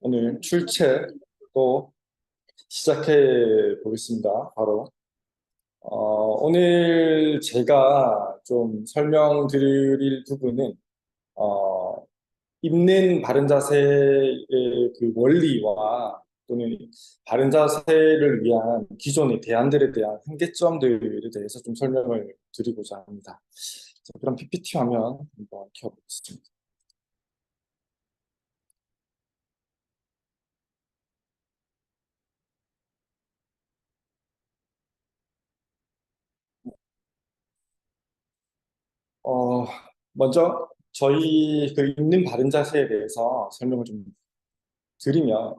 오늘 출첵 또 시작해 보겠습니다. 바로 오늘 제가 좀 설명드릴 부분은 어, 입는 바른 자세의 그 원리와 또는 바른 자세를 위한 기존의 대안들에 대한 한계점들에 대해서 좀 설명을 드리고자 합니다. 자, 그럼 PPT 화면 한번 켜보겠습니다. 어, 먼저 저희 그 입는 바른 자세에 대해서 설명을 좀 드리면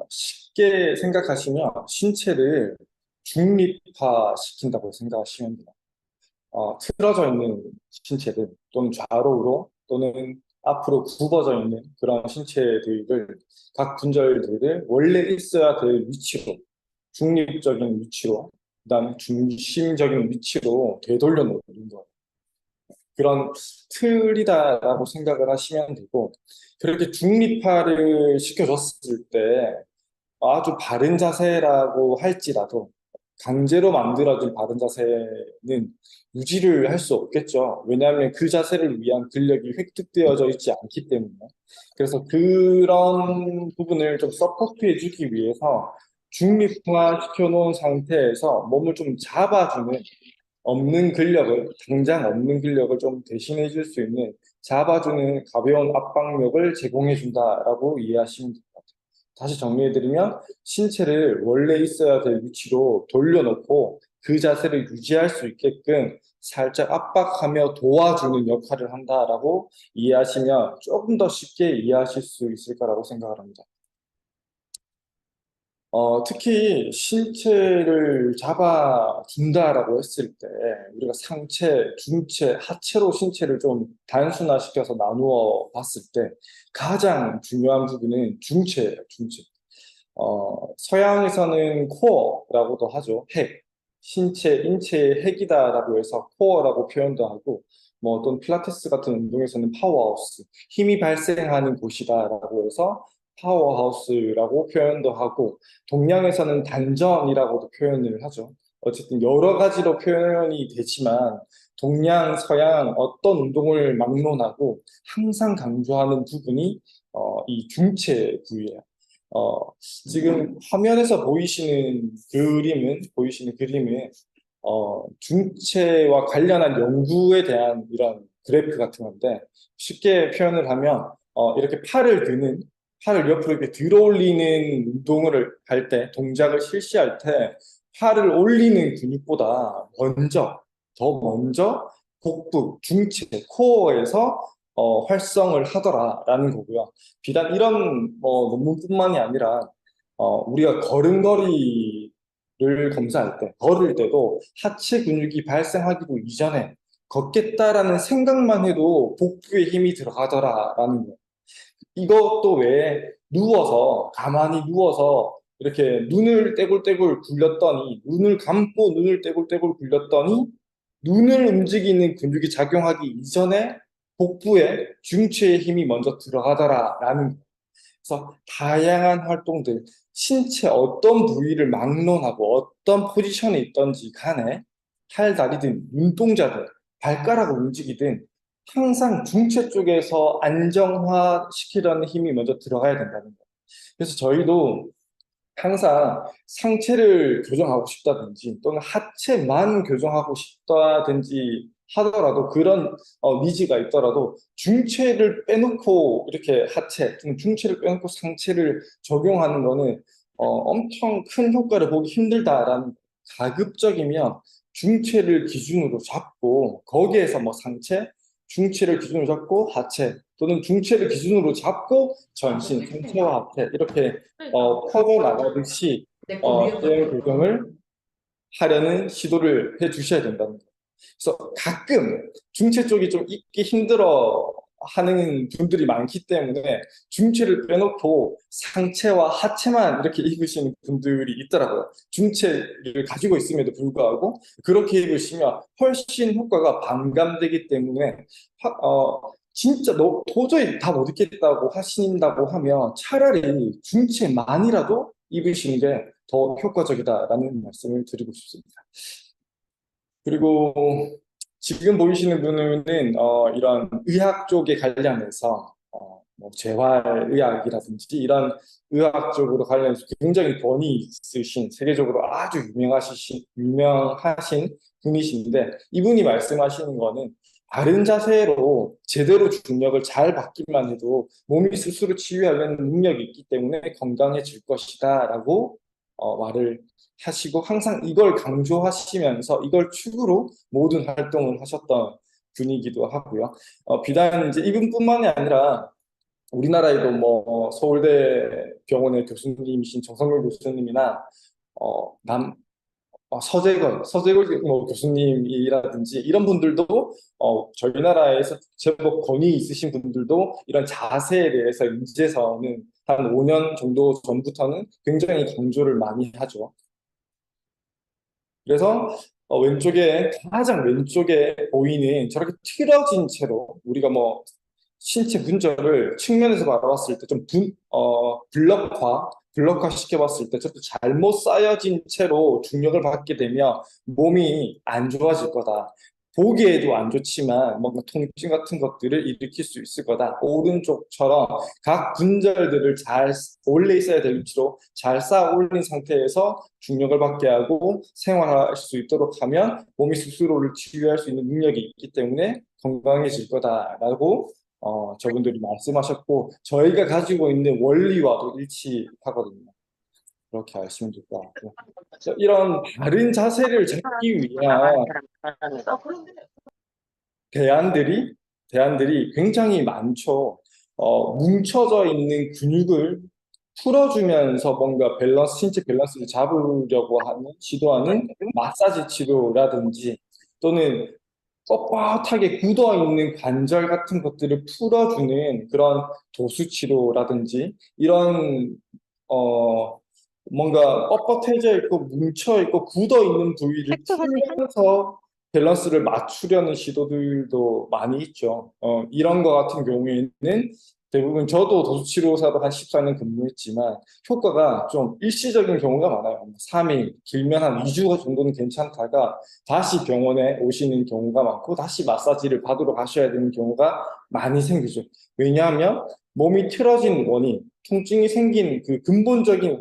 쉽게 생각하시면 신체를 중립화시킨다고 생각하시면 돼요. 틀어져 있는 신체들 또는 좌로로 또는 앞으로 굽어져 있는 그런 신체들을 각 분절들을 원래 있어야 될 위치로 중립적인 위치로 그다음 중심적인 위치로 되돌려 놓는 거예요. 그런 틀이다라고 생각을 하시면 되고 그렇게 중립화를 시켜줬을 때 아주 바른 자세라고 할지라도 강제로 만들어진 바른 자세는 유지를 할 수 없겠죠. 왜냐하면 그 자세를 위한 근력이 획득되어져 있지 않기 때문에. 그래서 그런 부분을 좀 서포트해주기 위해서 중립화 시켜놓은 상태에서 몸을 좀 잡아주는 당장 없는 근력을 좀 대신해 줄 수 있는 잡아주는 가벼운 압박력을 제공해 준다라고 이해하시면 됩니다. 다시 정리해드리면 신체를 원래 있어야 될 위치로 돌려놓고 그 자세를 유지할 수 있게끔 살짝 압박하며 도와주는 역할을 한다라고 이해하시면 조금 더 쉽게 이해하실 수 있을 거라고 생각을 합니다. 특히 신체를 잡아준다라고 했을 때 우리가 상체, 중체, 하체로 신체를 좀 단순화시켜서 나누어 봤을 때 가장 중요한 부분은 중체예요, 중체. 서양에서는 코어라고도 하죠. 핵. 인체의 핵이다라고 해서 코어라고 표현도 하고, 뭐 또는 필라테스 같은 운동에서는 파워하우스, 힘이 발생하는 곳이다라고 해서 파워하우스라고 표현도 하고, 동양에서는 단전이라고도 표현을 하죠. 어쨌든 여러 가지로 표현이 되지만, 동양, 서양 어떤 운동을 막론하고 항상 강조하는 부분이 이 중체 부위예요. 지금 화면에서 보이시는 그림은 중체와 관련한 연구에 대한 이런 그래프 같은 건데 쉽게 표현을 하면 이렇게 팔을 옆으로 이렇게 들어 올리는 운동을 할 때, 동작을 실시할 때 팔을 올리는 근육보다 더 먼저 복부, 중체, 코어에서 활성을 하더라라는 거고요. 비단 이런 논문뿐만이 아니라 우리가 걸음걸이를 검사할 때, 걸을 때도 하체 근육이 발생하기도 이전에 걷겠다라는 생각만 해도 복부에 힘이 들어가더라라는 거예요. 이것도 외에 가만히 누워서 이렇게 눈을 감고 눈을 떼굴떼굴 굴렸더니 눈을 움직이는 근육이 작용하기 이전에 복부에 중추의 힘이 먼저 들어가더라라는 거예요. 그래서 다양한 활동들, 신체 어떤 부위를 막론하고 어떤 포지션에 있던지 간에 팔다리든 눈동자든 발가락을 움직이든 항상 중체 쪽에서 안정화시키려는 힘이 먼저 들어가야 된다는 거예요. 그래서 저희도 항상 상체를 교정하고 싶다든지 또는 하체만 교정하고 싶다든지 하더라도 그런 니즈가 있더라도 중체를 빼놓고 이렇게 하체 또는 중체를 빼놓고 상체를 적용하는 거는 엄청 큰 효과를 보기 힘들다라는 가급적이면 중체를 기준으로 잡고 거기에서 뭐 상체, 중체를 기준으로 잡고 하체 또는 중체를 기준으로 잡고 전신, 상체와 하체 이렇게 퍼져 나가듯이 대형 교정을 하려는 시도를 해 주셔야 된다는 거예요. 그래서 가끔 중체 쪽이 좀 입기 힘들어 하는 분들이 많기 때문에 중체를 빼놓고 상체와 하체만 이렇게 입으시는 분들이 있더라고요. 중체를 가지고 있음에도 불구하고 그렇게 입으시면 훨씬 효과가 반감되기 때문에 진짜 도저히 다 못 입겠다고 하신다고 하면 차라리 중체만이라도 입으시는 게 더 효과적이다라는 말씀을 드리고 싶습니다. 그리고 지금 보이시는 분은 이런 의학 쪽에 관련해서 뭐 재활의학이라든지 이런 의학 쪽으로 관련해서 굉장히 권위 있으신 세계적으로 아주 유명하신 분이신데 이분이 말씀하시는 거는 바른 자세로 제대로 중력을 잘 받기만 해도 몸이 스스로 치유하려는 능력이 있기 때문에 건강해질 것이다라고 말을 하시고 항상 이걸 강조하시면서 이걸 축으로 모든 활동을 하셨던 분이기도 하고요. 비단 이제 이분뿐만이 아니라 우리나라에도 뭐 서울대 병원의 교수님이신 정성열 교수님이나 남 서재걸 뭐 교수님이라든지 이런 분들도 저희 나라에서 제법 권위 있으신 분들도 이런 자세에 대해서 이제서는 한 5년 정도 전부터는 굉장히 강조를 많이 하죠. 그래서 가장 왼쪽에 보이는 저렇게 틀어진 채로 우리가 뭐 신체 분절을 측면에서 바라봤을 때 좀 블럭화 시켜봤을 때 저렇게 잘못 쌓여진 채로 중력을 받게 되면 몸이 안 좋아질 거다. 보기에도 안 좋지만 뭔가 통증 같은 것들을 일으킬 수 있을 거다. 오른쪽처럼 각 분절들을 잘 원래 있어야 될 위치로 잘 쌓아 올린 상태에서 중력을 받게 하고 생활할 수 있도록 하면 몸이 스스로를 치유할 수 있는 능력이 있기 때문에 건강해질 거다라고 저분들이 말씀하셨고 저희가 가지고 있는 원리와도 일치하거든요. 그렇게 아시면 될 것 같고 이런 바른 자세를 잡기 위한 대안들이 굉장히 많죠. 뭉쳐져 있는 근육을 풀어주면서 뭔가 신체 밸런스를 잡으려고 시도하는 마사지 치료라든지 또는 뻣뻣하게 굳어있는 관절 같은 것들을 풀어주는 그런 도수 치료라든지 이런 뭔가 뻣뻣해져 있고 뭉쳐 있고 굳어 있는 부위를 풀면서 밸런스를 맞추려는 시도들도 많이 있죠. 이런 거 같은 경우에는 대부분 저도 도수치료사도 한 14년 근무했지만 효과가 좀 일시적인 경우가 많아요. 3일, 길면 한 2주 정도는 괜찮다가 다시 병원에 오시는 경우가 많고 다시 마사지를 받으러 가셔야 되는 경우가 많이 생기죠. 왜냐하면 몸이 틀어진 원인, 통증이 생긴 그 근본적인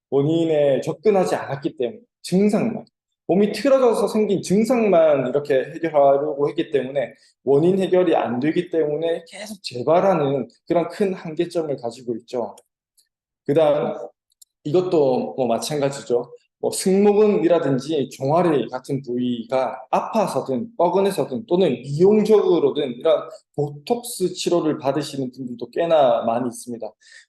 원인에 접근하지 않았기 때문에 증상만 몸이 틀어져서 생긴 증상만 이렇게 해결하려고 했기 때문에 원인 해결이 안 되기 때문에 계속 재발하는 그런 큰 한계점을 가지고 있죠. 그다음 이것도 뭐 마찬가지죠. 뭐 승모근이라든지 종아리 같은 부위가 아파서든 뻐근해서든 또는 미용적으로든 이런 보톡스 치료를 받으시는 분들도 꽤나 많이 있습니다.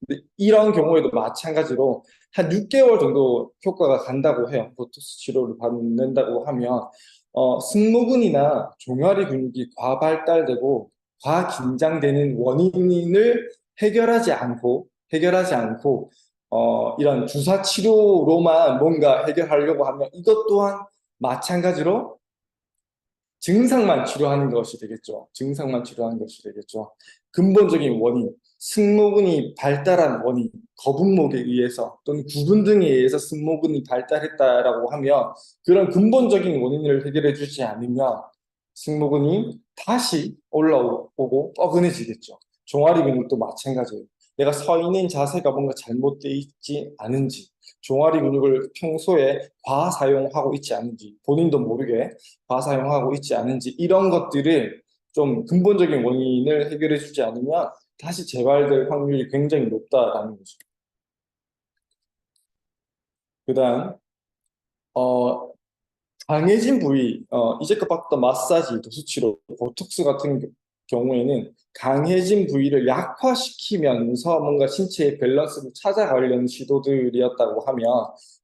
근데 이런 경우에도 마찬가지로 한 6개월 정도 효과가 간다고 해요. 보톡스 치료를 받는다고 하면 승모근이나 종아리 근육이 과발달되고 과긴장되는 원인을 해결하지 않고 이런 주사 치료로만 뭔가 해결하려고 하면 이것 또한 마찬가지로 증상만 치료하는 것이 되겠죠. 증상만 치료하는 것이 되겠죠. 근본적인 원인, 승모근이 발달한 원인, 거북목에 의해서 또는 구분 등에 의해서 승모근이 발달했다라고 하면 그런 근본적인 원인을 해결해 주지 않으면 승모근이 다시 올라오고 뻐근해지겠죠. 종아리 근육도 마찬가지예요. 내가 서 있는 자세가 뭔가 잘못되어 있지 않은지, 종아리 근육을 평소에 과사용하고 있지 않은지, 본인도 모르게 과사용하고 있지 않은지, 이런 것들을 좀 근본적인 원인을 해결해 주지 않으면 다시 재발될 확률이 굉장히 높다라는 거죠. 그 다음, 어, 강해진 부위, 이제껏 봤던 마사지, 도수치료, 보톡스 같은 경우에는 강해진 부위를 약화시키면서 뭔가 신체의 밸런스를 찾아가려는 시도들이었다고 하면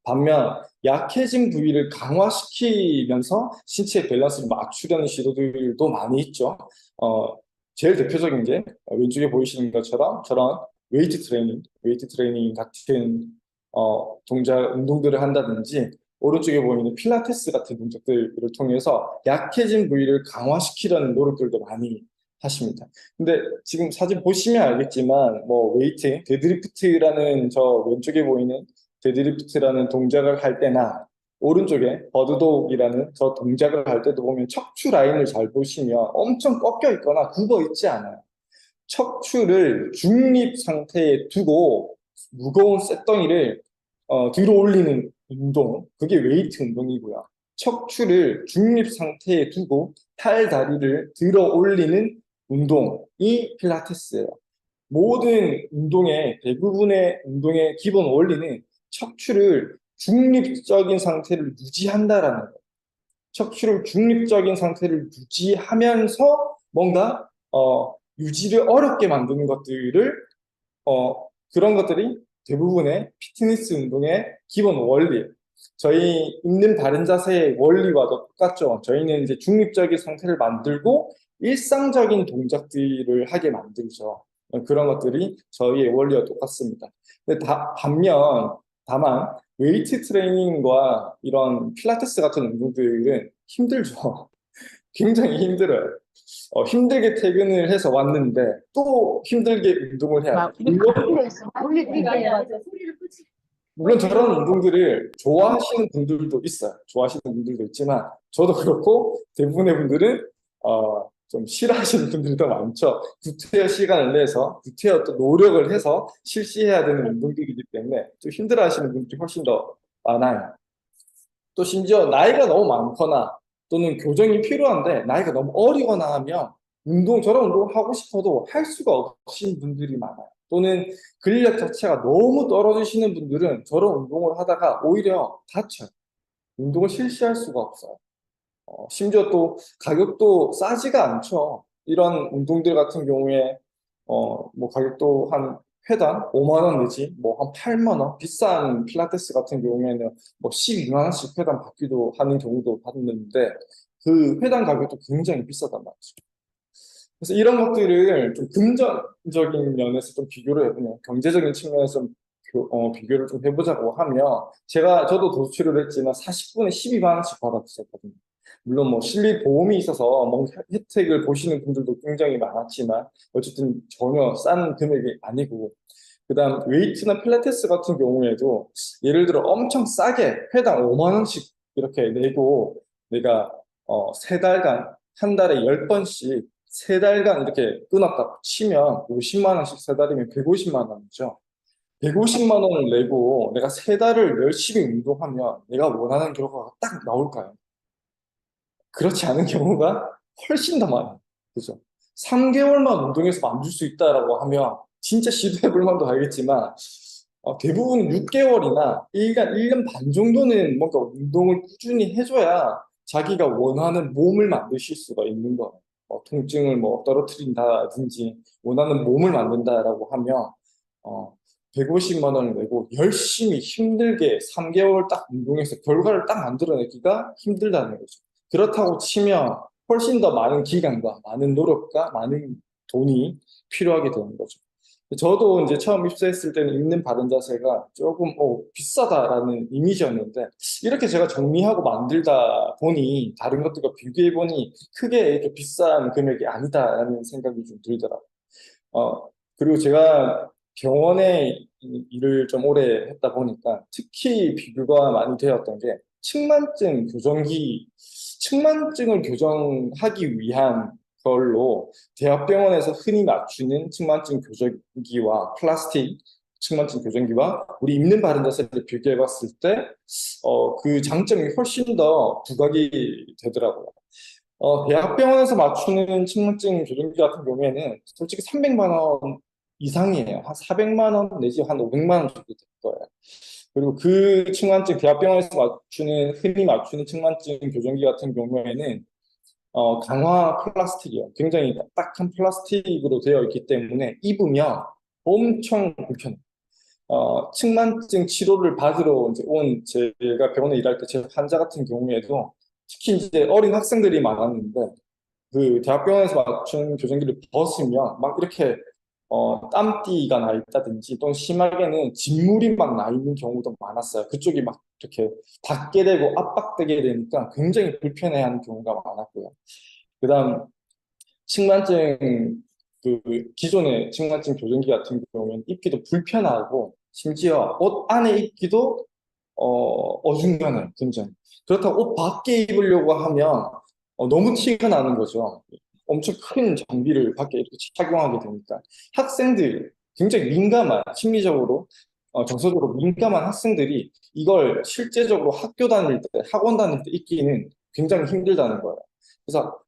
반면 약해진 부위를 강화시키면서 신체의 밸런스를 맞추려는 시도들도 많이 있죠. 어, 제일 대표적인 게 왼쪽에 보이시는 것처럼 저런 웨이트 트레이닝 같은 운동들을 한다든지 오른쪽에 보이는 필라테스 같은 동작들을 통해서 약해진 부위를 강화시키려는 노력들도 많이 하십니다. 근데 지금 사진 보시면 알겠지만 뭐 웨이트, 데드리프트라는 저 왼쪽에 보이는 데드리프트라는 동작을 할 때나 오른쪽에 버드독이라는 저 동작을 할 때도 보면 척추 라인을 잘 보시면 엄청 꺾여 있거나 굽어 있지 않아요. 척추를 중립 상태에 두고 무거운 쇳덩이를 들어 올리는 운동, 그게 웨이트 운동이고요. 척추를 중립 상태에 두고 팔, 다리를 들어 올리는 운동이 필라테스예요. 모든 운동의 대부분의 운동의 기본 원리는 척추를 중립적인 상태를 유지한다라는 거예요. 척추를 중립적인 상태를 유지하면서 뭔가 유지를 어렵게 만드는 것들을 그런 것들이 대부분의 피트니스 운동의 기본 원리예요. 저희 있는 바른 자세의 원리와도 똑같죠. 저희는 이제 중립적인 상태를 만들고 일상적인 동작들을 하게 만들죠. 그런 것들이 저희의 원리와 똑같습니다. 근데 반면 다만 웨이트 트레이닝과 이런 필라테스 같은 운동들은 힘들죠. 굉장히 힘들어요. 힘들게 퇴근을 해서 왔는데 또 힘들게 운동을 해야 돼요. 물론 저런 운동들을 좋아하시는 분들도 있어요. 좋아하시는 분들도 있지만 저도 그렇고 대부분의 분들은 좀 싫어하시는 분들도 많죠. 구태여 시간을 내서 구태여 또 노력을 해서 실시해야 되는 운동들이기 때문에 좀 힘들어하시는 분들이 훨씬 더 많아요. 또 심지어 나이가 너무 많거나 또는 교정이 필요한데 나이가 너무 어리거나 하면 저런 운동을 하고 싶어도 할 수가 없으신 분들이 많아요. 또는 근력 자체가 너무 떨어지시는 분들은 저런 운동을 하다가 오히려 다쳐요. 운동을 실시할 수가 없어요. 심지어 또 가격도 싸지가 않죠. 이런 운동들 같은 경우에 뭐 가격도 한 회당 5만 원 내지 뭐 한 8만 원, 비싼 필라테스 같은 경우에는 뭐 12만 원씩 회당 받기도 하는 경우도 봤는데 그 회당 가격도 굉장히 비싸단 말이죠. 그래서 이런 것들을 좀 금전적인 면에서 좀 비교를 해보면 경제적인 측면에서 비교를 좀 해보자고 하면 저도 도수치를 했지만 40분에 12만 원씩 받았었거든요. 물론 뭐 실비 보험이 있어서 뭐 혜택을 보시는 분들도 굉장히 많았지만 어쨌든 전혀 싼 금액이 아니고 그다음 웨이트나 필라테스 같은 경우에도 예를 들어 엄청 싸게 회당 5만 원씩 이렇게 내고 내가 세 달간 한 달에 10번씩 세 달간 이렇게 끊었다고 치면 50만 원씩 세 달이면 150만 원이죠. 150만 원을 내고 내가 세 달을 열심히 운동하면 내가 원하는 결과가 딱 나올까요? 그렇지 않은 경우가 훨씬 더 많아요. 그죠? 3개월만 운동해서 만들 수 있다라고 하면 진짜 시도해볼 만도 하겠지만 대부분 6개월이나 1년 반 정도는 뭔가 운동을 꾸준히 해줘야 자기가 원하는 몸을 만드실 수가 있는 거예요. 통증을 뭐 떨어뜨린다든지 원하는 몸을 만든다라고 하면 어, 150만 원을 내고 열심히 힘들게 3개월 딱 운동해서 결과를 딱 만들어내기가 힘들다는 거죠. 그렇다고 치면 훨씬 더 많은 기간과 많은 노력과 많은 돈이 필요하게 되는 거죠. 저도 이제 처음 입사했을 때는 있는 바른 자세가 조금 비싸다라는 이미지였는데 이렇게 제가 정리하고 만들다 보니 다른 것들과 비교해 보니 크게 이렇게 비싼 금액이 아니다라는 생각이 좀 들더라고요. 그리고 제가 병원에 일을 좀 오래 했다 보니까 특히 비교가 많이 되었던 게 측만증을 교정하기 위한 걸로 대학병원에서 흔히 맞추는 측만증 교정기와 플라스틱 측만증 교정기와 우리 입는 바른 자세를 비교해 봤을 때 그 장점이 훨씬 더 부각이 되더라고요. 대학병원에서 맞추는 측만증 교정기 같은 경우에는 솔직히 300만 원 이상이에요. 한 400만 원 내지 한 500만 원 정도 될 거예요. 그리고 그 측만증 대학병원에서 흔히 맞추는 측만증 교정기 같은 경우에는 강화 플라스틱이에요. 굉장히 딱딱한 플라스틱으로 되어 있기 때문에 입으면 엄청 불편해요. 측만증 치료를 받으러 이제 제가 병원에 일할 때 제 환자 같은 경우에도 특히 이제 어린 학생들이 많았는데 그 대학병원에서 맞춘 교정기를 벗으면 막 이렇게 땀띠가 나 있다든지 또는 심하게는 진물이 막 나 있는 경우도 많았어요. 그쪽이 막 이렇게 닿게 되고 압박되게 되니까 굉장히 불편해하는 경우가 많았고요. 그다음 측만증 그 기존의 측만증 교정기 같은 경우에는 입기도 불편하고 심지어 옷 안에 입기도 어중간해요, 굉장히. 그렇다고 옷 밖에 입으려고 하면 너무 티가 나는 거죠. 엄청 큰 장비를 밖에 이렇게 착용하게 되니까. 학생들, 굉장히 민감한, 심리적으로, 정서적으로 민감한 학생들이 이걸 실제적으로 학교 다닐 때, 학원 다닐 때 입기는 굉장히 힘들다는 거예요. 그래서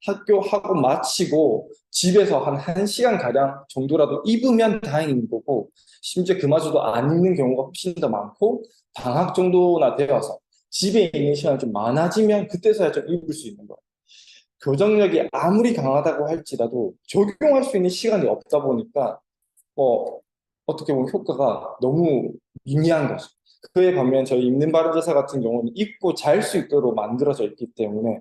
학원 마치고 집에서 한 1시간 가량 정도라도 입으면 다행인 거고, 심지어 그마저도 안 입는 경우가 훨씬 더 많고, 방학 정도나 되어서 집에 있는 시간이 좀 많아지면 그때서야 좀 입을 수 있는 거예요. 교정력이 아무리 강하다고 할지라도 적용할 수 있는 시간이 없다 보니까 어떻게 보면 효과가 너무 미미한 거죠. 그에 반면 저희 입는 바른자세 같은 경우는 입고 잘 수 있도록 만들어져 있기 때문에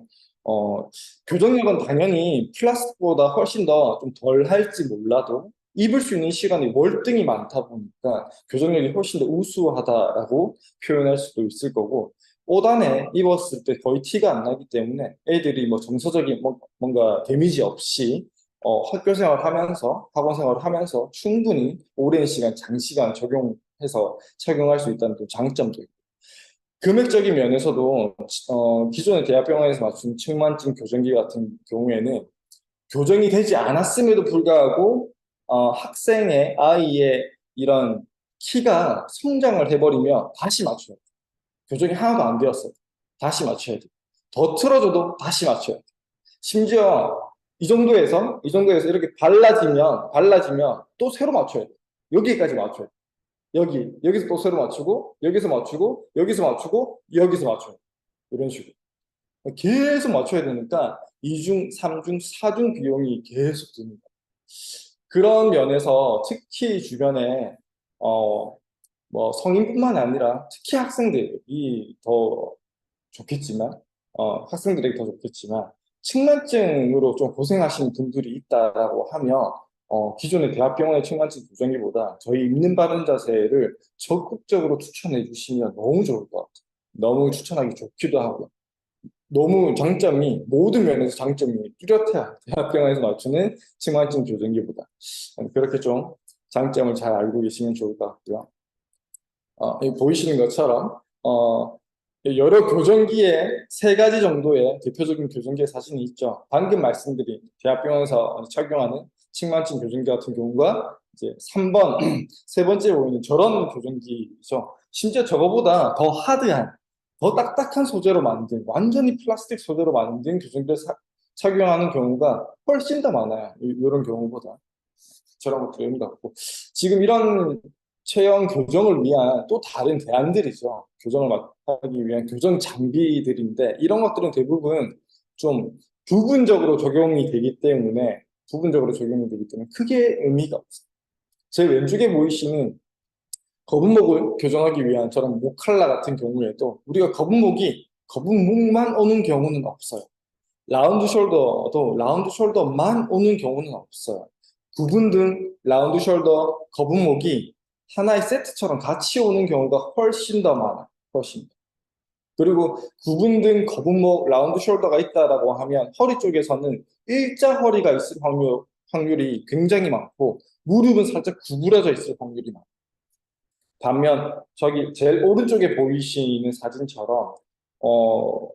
교정력은 당연히 플라스틱보다 훨씬 더 좀 덜 할지 몰라도 입을 수 있는 시간이 월등히 많다 보니까 교정력이 훨씬 더 우수하다라고 표현할 수도 있을 거고 옷 안에 입었을 때 거의 티가 안 나기 때문에 애들이 뭐 정서적인 뭔가 데미지 없이 학교 생활하면서 학원 생활을 하면서 충분히 오랜 시간 장시간 적용해서 착용할 수 있다는 또 장점도 있고 금액적인 면에서도 기존의 대학병원에서 맞춘 측만증 교정기 같은 경우에는 교정이 되지 않았음에도 불구하고 학생의 아이의 이런 키가 성장을 해버리면 다시 맞춰요. 교정이 하나도 안 되었어요. 다시 맞춰야 돼. 더 틀어져도 다시 맞춰야 돼. 심지어 이 정도에서 이렇게 발라지면 또 새로 맞춰야 돼. 여기까지 맞춰야 돼. 여기서 또 새로 맞추고, 여기서 맞추고, 여기서 맞추고, 여기서 맞춰요. 이런 식으로. 계속 맞춰야 되니까 2중, 3중, 4중 비용이 계속 듭니다. 그런 면에서 특히 주변에 어, 뭐 성인뿐만 아니라 특히 학생들이 더 좋겠지만 학생들에게 더 좋겠지만 측만증으로 좀 고생하시는 분들이 있다라고 하면 기존의 대학병원의 측만증 교정기보다 저희 입는 바른 자세를 적극적으로 추천해 주시면 너무 좋을 것 같아요. 너무 추천하기 좋기도 하고 너무 장점이 모든 면에서 장점이 뚜렷해요. 대학병원에서 맞추는 측만증 교정기보다 그렇게 좀 장점을 잘 알고 계시면 좋을 것 같고요. 여기 보이시는 것처럼 여러 교정기에 3가지 정도의 대표적인 교정기의 사진이 있죠. 방금 말씀드린 대학병원에서 착용하는 측만증 교정기 같은 경우가 이제 3번, 세 번째 보이는 저런 교정기죠. 심지어 저거보다 더 하드한, 더 딱딱한 소재로 만든, 완전히 플라스틱 소재로 만든 교정기를 착용하는 경우가 훨씬 더 많아요. 이런 경우보다. 저런 것도 의미가 없고. 지금 이런 체형 교정을 위한 또 다른 대안들이죠. 교정을 하기 위한 교정 장비들인데 이런 것들은 대부분 좀 부분적으로 적용이 되기 때문에 크게 의미가 없어요. 제 왼쪽에 보이시는 거북목을 교정하기 위한 저런 목칼라 같은 경우에도 우리가 거북목만 오는 경우는 없어요. 라운드 숄더만 오는 경우는 없어요. 구분 등 라운드 숄더, 거북목이 하나의 세트처럼 같이 오는 경우가 훨씬 더 많아. 훨씬 더. 그리고 구분 등 거북목, 라운드 숄더가 있다라고 하면 허리 쪽에서는 일자 허리가 있을 확률이 굉장히 많고 무릎은 살짝 구부러져 있을 확률이 많아요. 반면 저기 제일 오른쪽에 보이시는 사진처럼 어,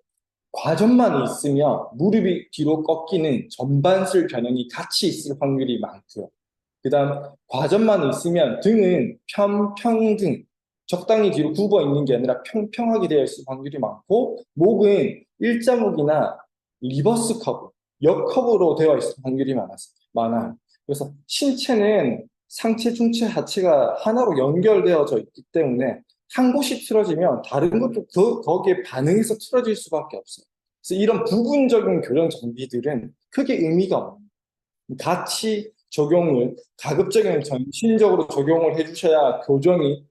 과전만 있으면 무릎이 뒤로 꺾이는 전반술 변형이 같이 있을 확률이 많고요. 그다음 과전만 있으면 등은 평등, 적당히 뒤로 굽어 있는 게 아니라 평평하게 되어 있을 확률이 많고 목은 일자목이나 리버스 커브, 역커브로 되어 있을 확률이 많아요. 그래서 신체는 상체, 중체, 하체가 하나로 연결되어져 있기 때문에 한 곳이 틀어지면 다른 것도 거기에 반응해서 틀어질 수밖에 없어요. 그래서 이런 부분적인 교정 장비들은 크게 의미가 없는 같이 적용을 가급적이면 전신적으로 적용을 해주셔야 교정이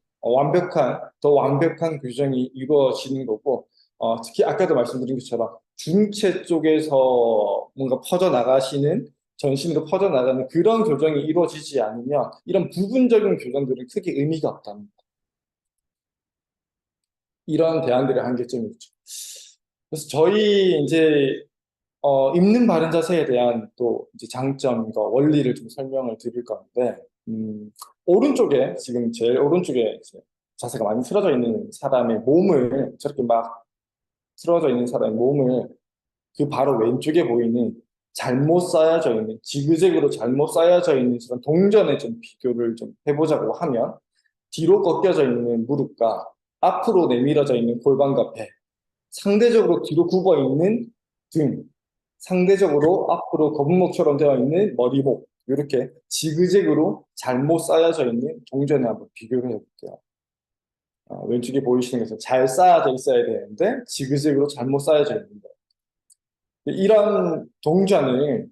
더 완벽한 교정이 이루어지는 거고 특히 아까도 말씀드린 것처럼 중체 쪽에서 뭔가 퍼져나가시는 전신으로 퍼져나가는 그런 교정이 이루어지지 않으면 이런 부분적인 교정들은 크게 의미가 없답니다. 이런 대안들의 한계점이 있죠. 그래서 저희 이제 입는 바른 자세에 대한 또 이제 장점과 원리를 좀 설명을 드릴 건데, 오른쪽에, 지금 제일 오른쪽에 이제 자세가 많이 틀어져 있는 사람의 몸을, 저렇게 막 틀어져 있는 사람의 몸을 그 바로 왼쪽에 보이는 잘못 쌓여져 있는, 지그재그로 잘못 쌓여져 있는 그런 동전에 좀 비교를 좀 해보자고 하면, 뒤로 꺾여져 있는 무릎과 앞으로 내밀어져 있는 골반과 배, 상대적으로 뒤로 굽어 있는 등, 상대적으로 앞으로 거북목처럼 되어 있는 머리목, 이렇게 지그재그로 잘못 쌓여져 있는 동전에 한번 비교를 해볼게요. 왼쪽에 보이시는 것은 잘 쌓여져 있어야 되는데 지그재그로 잘못 쌓여져 있는 거예요. 이런 동전을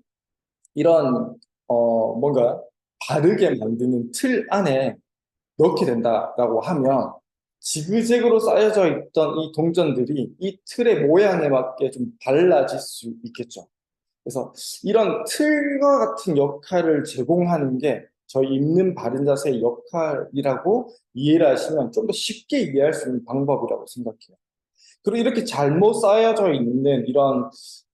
이런 뭔가 바르게 만드는 틀 안에 넣게 된다라고 하면 지그재그로 쌓여져 있던 이 동전들이 이 틀의 모양에 맞게 좀 달라질 수 있겠죠. 그래서 이런 틀과 같은 역할을 제공하는 게 저희 입는 바른 자세의 역할이라고 이해를 하시면 좀 더 쉽게 이해할 수 있는 방법이라고 생각해요. 그리고 이렇게 잘못 쌓여져 있는 이런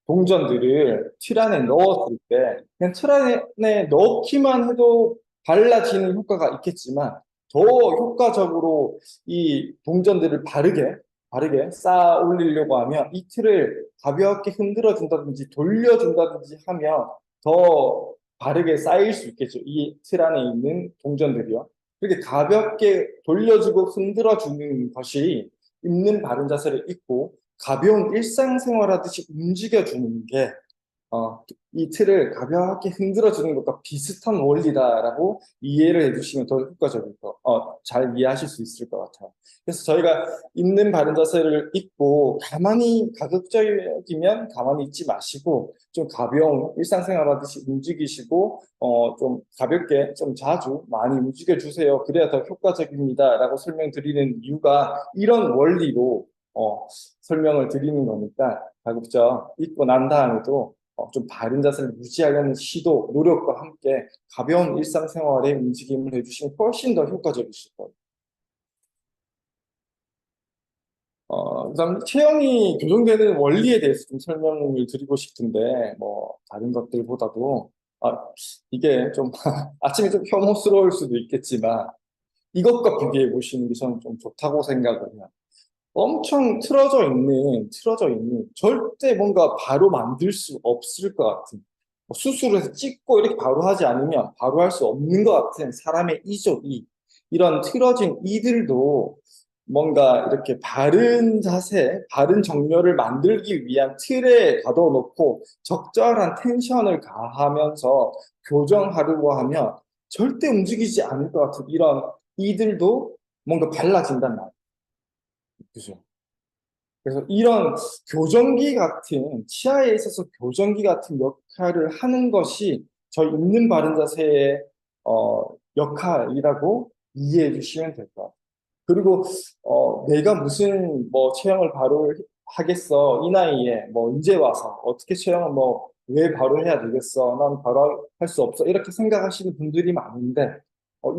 동전들을 틀 안에 넣었을 때 그냥 틀 안에 넣기만 해도 발라지는 효과가 있겠지만 더 효과적으로 이 동전들을 바르게 쌓아 올리려고 하면 이 틀을 가볍게 흔들어 준다든지 돌려준다든지 하면 더 바르게 쌓일 수 있겠죠. 이 틀 안에 있는 동전들이요. 그렇게 가볍게 돌려주고 흔들어 주는 것이 입는 바른 자세를 입고 가벼운 일상생활 하듯이 움직여주는 게 이 틀을 가볍게 흔들어주는 것과 비슷한 원리다라고 이해를 해주시면 더 효과적일 잘 이해하실 수 있을 것 같아요. 그래서 저희가 입는 바른 자세를 입고 가만히 가급적이면 가만히 있지 마시고 좀 가벼운 일상생활 하듯이 움직이시고 좀 가볍게 좀 자주 많이 움직여 주세요. 그래야 더 효과적입니다라고 설명드리는 이유가 이런 원리로 설명을 드리는 거니까 가급적 입고 난 다음에도 좀 바른 자세를 유지하려는 시도, 노력과 함께 가벼운 일상생활의 움직임을 해주시면 훨씬 더 효과적이실 거예요. 그다음 체형이 교정되는 원리에 대해서 좀 설명을 드리고 싶은데, 뭐 다른 것들보다도 이게 좀 아침에 좀 혐오스러울 수도 있겠지만 이것과 비교해 보시는 게 저는 좀 좋다고 생각을 해요. 엄청 틀어져 있는, 절대 뭔가 바로 만들 수 없을 것 같은, 뭐 수술을 해서 찍고 이렇게 바로 하지 않으면 바로 할 수 없는 것 같은 사람의 이런 틀어진 이들도 뭔가 이렇게 바른 자세, 바른 정렬을 만들기 위한 틀에 가둬놓고 적절한 텐션을 가하면서 교정하려고 하면 절대 움직이지 않을 것 같은 이런 이들도 뭔가 발라진단 말이에요. 그죠? 그래서 이런 교정기 같은, 치아에 있어서 교정기 같은 역할을 하는 것이 저희 있는 바른 자세의 역할이라고 이해해 주시면 될 것 같아요. 그리고 내가 무슨 뭐 체형을 바로 하겠어, 이 나이에 뭐 이제 와서 어떻게 체형을 뭐 왜 바로 해야 되겠어, 난 바로 할 수 없어, 이렇게 생각하시는 분들이 많은데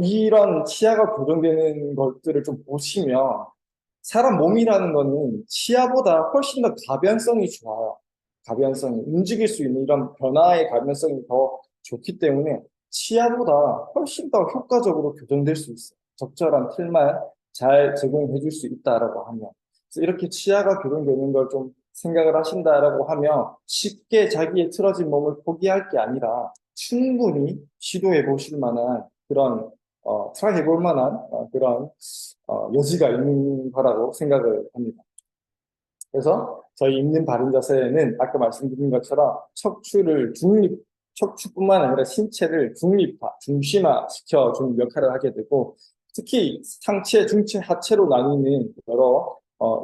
이런 치아가 교정되는 것들을 좀 보시면 사람 몸이라는 거는 치아보다 훨씬 더 가변성이 좋아요. 가변성이, 움직일 수 있는 이런 변화의 가변성이 더 좋기 때문에 치아보다 훨씬 더 효과적으로 교정될 수 있어요. 적절한 틀만 잘 제공해 줄 수 있다라고 하면. 그래서 이렇게 치아가 교정되는 걸 좀 생각을 하신다라고 하면 쉽게 자기의 틀어진 몸을 포기할 게 아니라 충분히 시도해 보실 만한 그런 트라이 해볼 만한 그런 여지가 있는 거라고 생각을 합니다. 그래서 저희 입는 바른 자세는 아까 말씀드린 것처럼 척추뿐만 아니라 신체를 중심화 시켜주는 역할을 하게 되고 특히 상체, 중체, 하체로 나뉘는 여러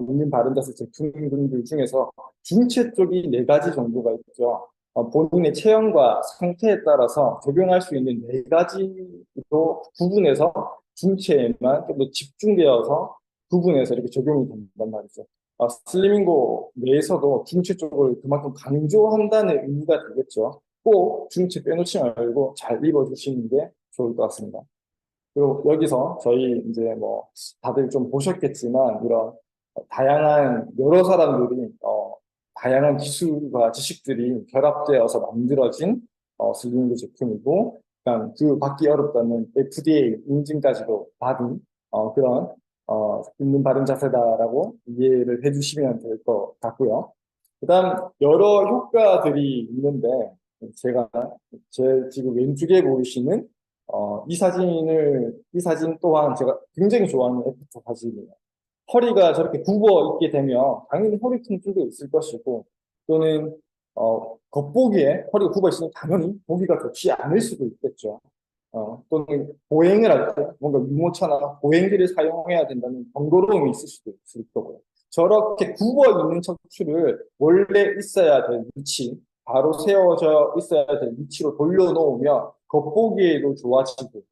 입는 바른 자세 제품군들 중에서 중체 쪽이 네 가지 정도가 있죠. 본인의 체형과 상태에 따라서 적용할 수 있는 네 가지로 구분해서 중체에만 좀 더 집중되어서 구분해서 이렇게 적용이 된단 말이죠. 슬리밍고 내에서도 중체 쪽을 그만큼 강조한다는 의미가 되겠죠. 꼭 중체 빼놓지 말고 잘 입어주시는 게 좋을 것 같습니다. 그리고 여기서 저희 이제 뭐 다들 좀 보셨겠지만 이런 다양한 여러 사람들이 다양한 기술과 지식들이 결합되어서 만들어진 슬리문드 제품이고, 그그 받기 어렵다는 FDA 인증까지도 받은 그런 있는 바른 자세다라고 이해를 해주시면 될 것 같고요. 그다음 여러 효과들이 있는데 제가 제 지금 왼쪽에 보이시는 이 사진 또한 제가 굉장히 좋아하는 애프터 사진이에요. 허리가 저렇게 굽어 있게 되면 당연히 허리 통증도 있을 것이고 또는 겉보기에 허리가 굽어 있으면 당연히 보기가 좋지 않을 수도 있겠죠. 또는 보행을 할 때 뭔가 유모차나 보행기를 사용해야 된다는 번거로움이 있을 수도 있을 거고요. 저렇게 굽어 있는 척추를 원래 있어야 될 위치, 바로 세워져 있어야 될 위치로 돌려놓으면 겉보기에도 좋아지고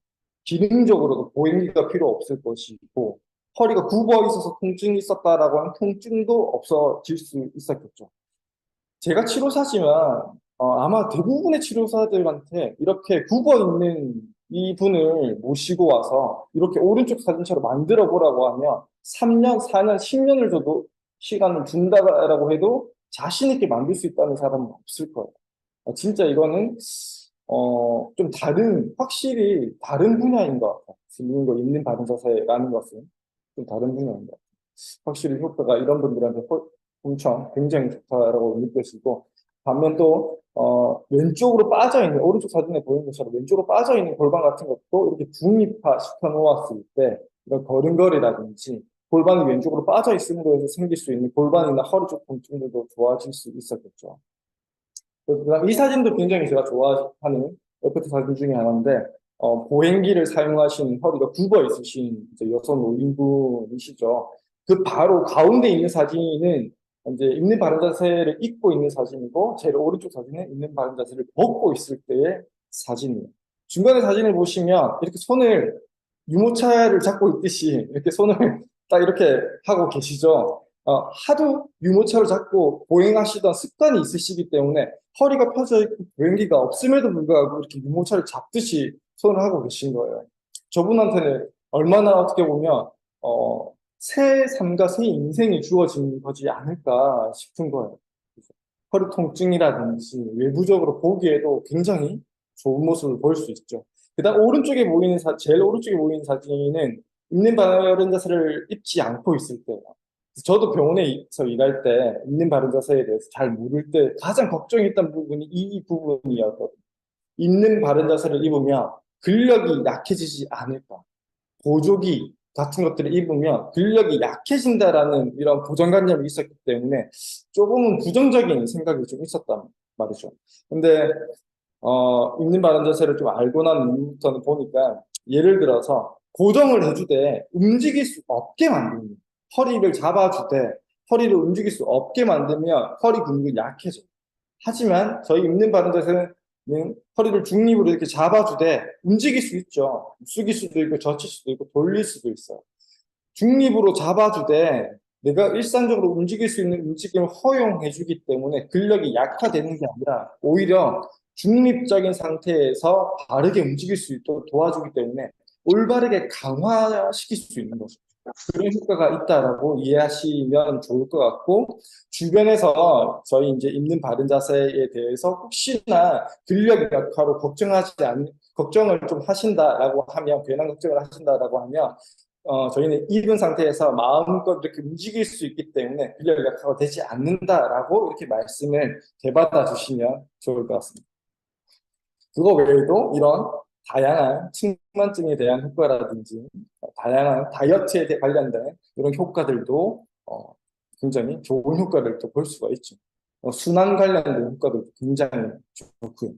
기능적으로도 보행기가 필요 없을 것이고 허리가 굽어 있어서 통증이 있었다라고 하면 통증도 없어질 수 있었겠죠. 제가 치료사지만 아마 대부분의 치료사들한테 이렇게 굽어 있는 이 분을 모시고 와서 이렇게 오른쪽 사진처럼 만들어 보라고 하면 3년, 4년, 10년을 줘도 시간을 준다라고 해도 자신 있게 만들 수 있다는 사람은 없을 거예요. 진짜 이거는 좀 확실히 다른 분야인 것 같아요. 있는 거 있는 바른 자세라는 것은 좀 다른 분야인 것 같아요. 확실히 효과가 이런 분들한테 엄청 굉장히 좋다라고 느껴지고 반면 또 왼쪽으로 빠져 있는 오른쪽 사진에 보이는 것처럼 왼쪽으로 빠져 있는 골반 같은 것도 이렇게 중립화 시켜 놓았을 때 이런 걸음걸이라든지 골반이 왼쪽으로 빠져 있음으로 해서 생길 수 있는 골반이나 허리 쪽 통증들도 좋아질 수 있었겠죠. 그다음 이 사진도 굉장히 제가 좋아하는 FT 사진 중에 하나인데 보행기를 사용하시는 허리가 굽어 있으신 이제 여성 노인분이시죠. 그 바로 가운데 있는 사진은 이제 있는 바른 자세를 입고 있는 사진이고 제일 오른쪽 사진은 있는 바른 자세를 벗고 있을 때의 사진이에요. 중간에 사진을 보시면 이렇게 손을 유모차를 잡고 있듯이 이렇게 손을 딱 이렇게 하고 계시죠. 하도 유모차를 잡고 보행하시던 습관이 있으시기 때문에 허리가 펴져 있고 보행기가 없음에도 불구하고 이렇게 유모차를 잡듯이 손을 하고 계신 거예요. 저분한테는 얼마나 어떻게 보면 새 삶과 새 인생이 주어진 거지 않을까 싶은 거예요. 허리 통증이라든지 외부적으로 보기에도 굉장히 좋은 모습을 볼 수 있죠. 그다음 제일 오른쪽에 보이는 사진은 있는 바른 자세를 입지 않고 있을 때예요. 저도 병원에서 일할 때 있는 바른 자세에 대해서 잘 모를 때 가장 걱정했던 부분이 이 부분이었거든요. 있는 바른 자세를 입으면 근력이 약해지지 않을까. 보조기 같은 것들을 입으면 근력이 약해진다라는 이런 고정관념이 있었기 때문에 조금은 부정적인 생각이 좀 있었단 말이죠. 근데 있는 바른 자세를 좀 알고 난 이후부터는 보니까 예를 들어서 고정을 해주되 움직일 수 없게 만드는 허리를 잡아주되 허리를 움직일 수 없게 만들면 허리 근육이 약해져. 하지만 저희 있는 바른 자세는 허리를 중립으로 이렇게 잡아주되 움직일 수 있죠. 숙일 수도 있고 젖힐 수도 있고 돌릴 수도 있어요. 중립으로 잡아주되 내가 일상적으로 움직일 수 있는 움직임을 허용해주기 때문에 근력이 약화되는 게 아니라 오히려 중립적인 상태에서 바르게 움직일 수 있도록 도와주기 때문에 올바르게 강화시킬 수 있는 거죠. 그런 효과가 있다라고 이해하시면 좋을 것 같고 주변에서 저희 이제 입는 바른 자세에 대해서 혹시나 근력 약화로 걱정을 좀 하신다라고 하면 괜한 걱정을 하신다라고 하면 저희는 입은 상태에서 마음껏 이렇게 움직일 수 있기 때문에 근력 약화가 되지 않는다라고 이렇게 말씀을 되받아 주시면 좋을 것 같습니다. 그거 외에도 이런 다양한 측만증에 대한 효과라든지 다양한 다이어트에 관련된 이런 효과들도 굉장히 좋은 효과를 또 볼 수가 있죠. 순환 관련된 효과도 굉장히 좋고요.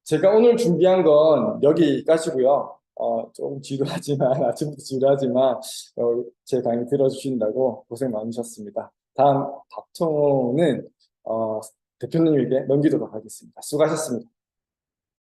제가 오늘 준비한 건 여기까지고요. 조금 지루하지만 아침부터 지루하지만 제 강의 들어주신다고 고생 많으셨습니다. 다음 답통은 대표님에게 넘기도록 하겠습니다. 수고하셨습니다.